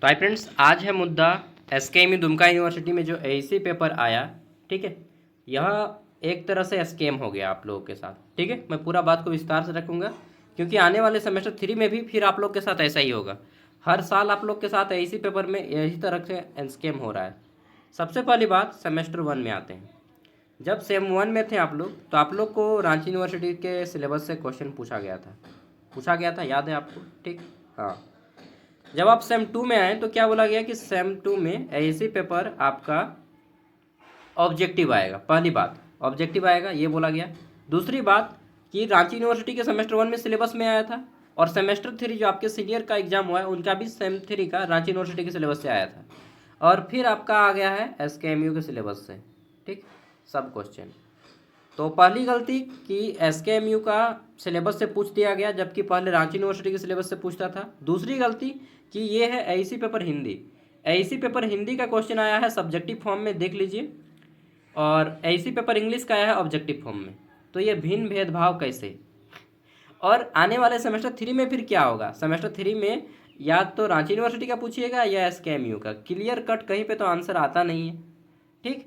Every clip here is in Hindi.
तो हाय फ्रेंड्स, आज है मुद्दा एसकेएमयू दुमका यूनिवर्सिटी में जो एईसी पेपर आया। ठीक है, यह एक तरह से स्कैम हो गया आप लोगों के साथ। ठीक है, मैं पूरा बात को विस्तार से रखूंगा क्योंकि आने वाले सेमेस्टर 3 में भी फिर आप लोग के साथ ऐसा ही होगा। हर साल आप लोग के साथ एईसी पेपर में यही तरह से स्कैम हो रहा है। सबसे पहली बात, सेमेस्टर 1 में आते हैं। जब सेम 1 में थे आप लोग, तो आप लोग को रांची यूनिवर्सिटी के सिलेबस से क्वेश्चन पूछा गया था, याद है आपको? ठीक, हाँ। जब आप सेम 2 में आए तो क्या बोला गया कि सेम 2 में ऐसी पेपर आपका ऑब्जेक्टिव आएगा। पहली बात, ऑब्जेक्टिव आएगा, ये बोला गया। दूसरी बात कि रांची यूनिवर्सिटी के सेमेस्टर 1 में सिलेबस में आया था, और सेमेस्टर 3 जो आपके सीनियर का एग्जाम हुआ है उनका भी सेम 3 का रांची यूनिवर्सिटी के सिलेबस से आया था, और फिर आपका आ गया है एसकेएमयू के सिलेबस से। ठीक, सब क्वेश्चन। तो पहली गलती कि एसकेएमयू का सिलेबस से पूछ दिया गया, जबकि पहले रांची यूनिवर्सिटी के सिलेबस से पूछता था। दूसरी गलती कि ये है AEC paper Hindi. AEC paper Hindi का क्वेश्चन आया है सब्जेक्टिव फॉर्म में, देख लीजिए, और एईसी पेपर इंग्लिश का आया है ऑब्जेक्टिव फॉर्म में। तो ये भिन्न भेदभाव कैसे? और आने वाले सेमेस्टर 3 में फिर क्या होगा? सेमेस्टर 3 में या तो रांची यूनिवर्सिटी का पूछिएगा या एसकेएमयू का। क्लियर कट कहीं पे तो आंसर आता नहीं है। ठीक,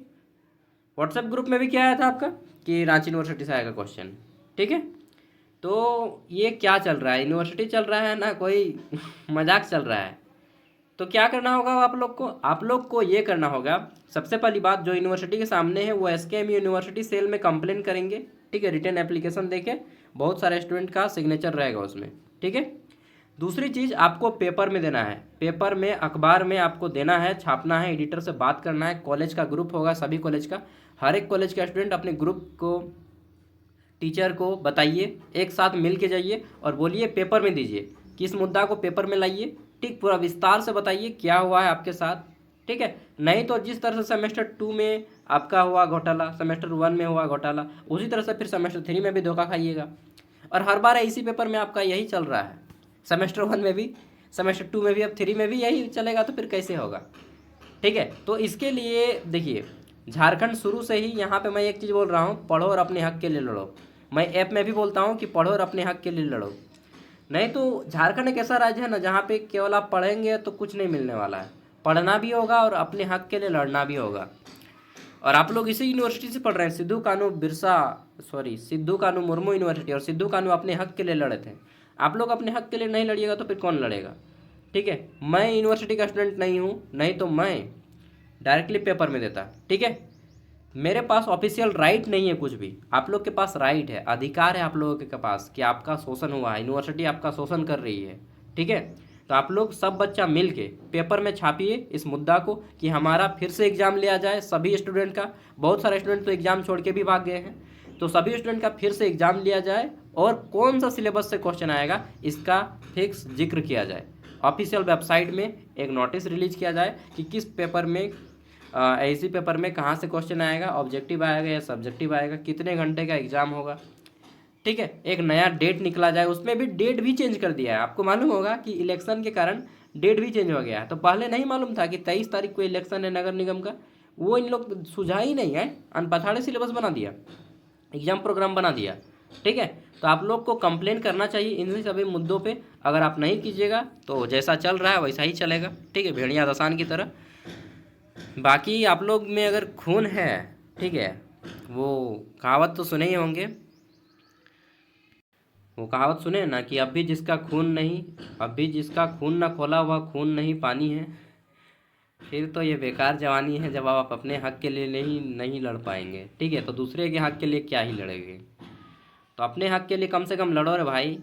व्हाट्सएप ग्रुप में भी क्या आया था आपका कि रांची यूनिवर्सिटी से आएगा क्वेश्चन। ठीक है, तो ये क्या चल रहा है? यूनिवर्सिटी चल रहा है ना, कोई मजाक चल रहा है? तो क्या करना होगा आप लोग को ये करना होगा। सबसे पहली बात, जो यूनिवर्सिटी के सामने है वो एसकेएम यूनिवर्सिटी सेल में कंप्लेन करेंगे। ठीक है, रिटर्न एप्लीकेशन देके बहुत सारे स्टूडेंट का सिग्नेचर रहेगा उसमें। ठीक है, दूसरी चीज़ आपको पेपर में देना है, पेपर में अखबार में आपको देना है, छापना है, एडिटर से बात करना है। कॉलेज का ग्रुप होगा, सभी कॉलेज का, हर एक कॉलेज का स्टूडेंट अपने ग्रुप को, टीचर को बताइए, एक साथ मिल के जाइए और बोलिए पेपर में दीजिए, किस मुद्दा को पेपर में लाइए। ठीक, पूरा विस्तार से बताइए क्या हुआ है आपके साथ। ठीक है, नहीं तो जिस तरह से सेमेस्टर 2 में आपका हुआ घोटाला, सेमेस्टर 1 में हुआ घोटाला, उसी तरह से फिर सेमेस्टर 3 में भी धोखा खाइएगा। और हर बार इसी पेपर में आपका यही चल रहा है, सेमेस्टर 1 में भी, सेमेस्टर 2 में भी, अब 3 में भी यही चलेगा, तो फिर कैसे होगा? ठीक है, तो इसके लिए देखिए, झारखंड शुरू से ही, यहाँ पे मैं एक चीज़ बोल रहा हूँ, पढ़ो और अपने हक के लिए लड़ो। मैं ऐप में भी बोलता हूँ कि पढ़ो और अपने हक के लिए लड़ो। नहीं तो झारखंड एक ऐसा राज्य है ना जहाँ पे केवल आप पढ़ेंगे तो कुछ नहीं मिलने वाला है। पढ़ना भी होगा और अपने हक के लिए लड़ना भी होगा। और आप लोग इसी यूनिवर्सिटी से पढ़ रहे हैं, सिद्धू कानू मुर्मू यूनिवर्सिटी, और सिद्धू कानू अपने हक के लिए लड़े थे। आप लोग अपने हक के लिए नहीं लड़िएगा तो फिर कौन लड़ेगा? ठीक है, मैं यूनिवर्सिटी का स्टूडेंट नहीं हूँ, नहीं तो मैं डायरेक्टली पेपर में देता। ठीक है, मेरे पास ऑफिशियल राइट नहीं है कुछ भी, आप लोग के पास राइट है, अधिकार है आप लोगों के पास कि आपका शोषण हुआ है, यूनिवर्सिटी आपका शोषण कर रही है। ठीक है, तो आप लोग सब बच्चा मिल के पेपर में छापिए इस मुद्दा को कि हमारा फिर से एग्ज़ाम लिया जाए सभी स्टूडेंट का। बहुत सारे स्टूडेंट तो एग्ज़ाम छोड़ के भी भाग गए हैं, तो सभी स्टूडेंट का फिर से एग्ज़ाम लिया जाए, और कौन सा सिलेबस से क्वेश्चन आएगा इसका फिक्स जिक्र किया जाए। ऑफिशियल वेबसाइट में एक नोटिस रिलीज किया जाए कि किस पेपर में, ऐसी पेपर में कहाँ से क्वेश्चन आएगा, ऑब्जेक्टिव आएगा या सब्जेक्टिव आएगा, कितने घंटे का एग्जाम होगा। ठीक है, एक नया डेट निकला जाए, उसमें भी डेट भी चेंज कर दिया है। आपको मालूम होगा कि इलेक्शन के कारण डेट भी चेंज हो गया है। तो पहले नहीं मालूम था कि 23 तारीख को इलेक्शन है नगर निगम का, वो इन लोग सुझा ही नहीं है, अनपढ़ाड़े सिलेबस बना दिया, एग्जाम प्रोग्राम बना दिया। ठीक है, तो आप लोग को कंप्लेन करना चाहिए इन सभी मुद्दों पे। अगर आप नहीं कीजिएगा तो जैसा चल रहा है वैसा ही चलेगा। ठीक है, भेड़िया दसान की तरह। बाकी आप लोग में अगर खून है, ठीक है, वो कहावत तो सुने ही होंगे, वो कहावत सुने ना कि अभी जिसका खून ना खोला वह खून नहीं पानी है। फिर तो ये बेकार जवानी है जब आप अपने हक के लिए नहीं नहीं लड़ पाएंगे। ठीक है, तो दूसरे के हक के लिए क्या ही लड़ेंगे? तो अपने हक के लिए कम से कम लड़ो रे भाई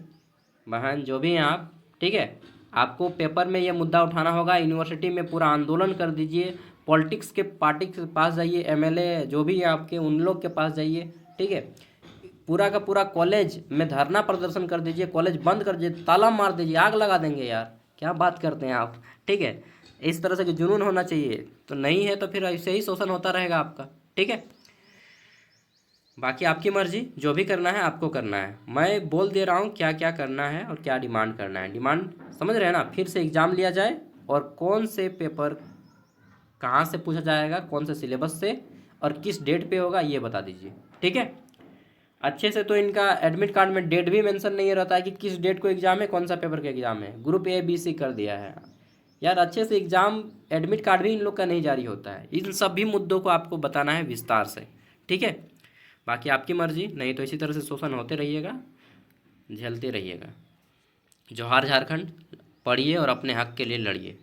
बहन, जो भी हैं आप। ठीक है, आपको पेपर में ये मुद्दा उठाना होगा, यूनिवर्सिटी में पूरा आंदोलन कर दीजिए, पॉलिटिक्स के पार्टी के पास जाइए, एमएलए जो भी है आपके उन लोग के पास जाइए। ठीक है, पूरा का पूरा कॉलेज में धरना प्रदर्शन कर दीजिए, कॉलेज बंद कर दीजिए, ताला मार दीजिए, आग लगा देंगे यार, क्या बात करते हैं आप। ठीक है, इस तरह से कि जुनून होना चाहिए, तो नहीं है तो फिर ऐसे ही शोषण होता रहेगा आपका। ठीक है, बाकी आपकी मर्जी, जो भी करना है आपको करना है। मैं बोल दे रहा हूँ क्या क्या करना है और क्या डिमांड करना है। डिमांड समझ रहे हैं ना? फिर से एग्ज़ाम लिया जाए, और कौन से पेपर कहाँ से पूछा जाएगा, कौन से सिलेबस से, और किस डेट पे होगा ये बता दीजिए। ठीक है, अच्छे से। तो इनका एडमिट कार्ड में डेट भी मेंशन नहीं रहता है कि किस डेट को एग्ज़ाम है, कौन सा पेपर का एग्ज़ाम है। ग्रुप ए बी सी कर दिया है, यार अच्छे से एग्ज़ाम एडमिट कार्ड भी इन लोग का नहीं जारी होता है। इन सब भी मुद्दों को आपको बताना है विस्तार से, ठीक है। बाकी आपकी मर्जी, नहीं तो इसी तरह से शोषण होते रहिएगा, झेलते रहिएगा। जोहार झारखंड, पढ़िए और अपने हक के लिए लड़िए।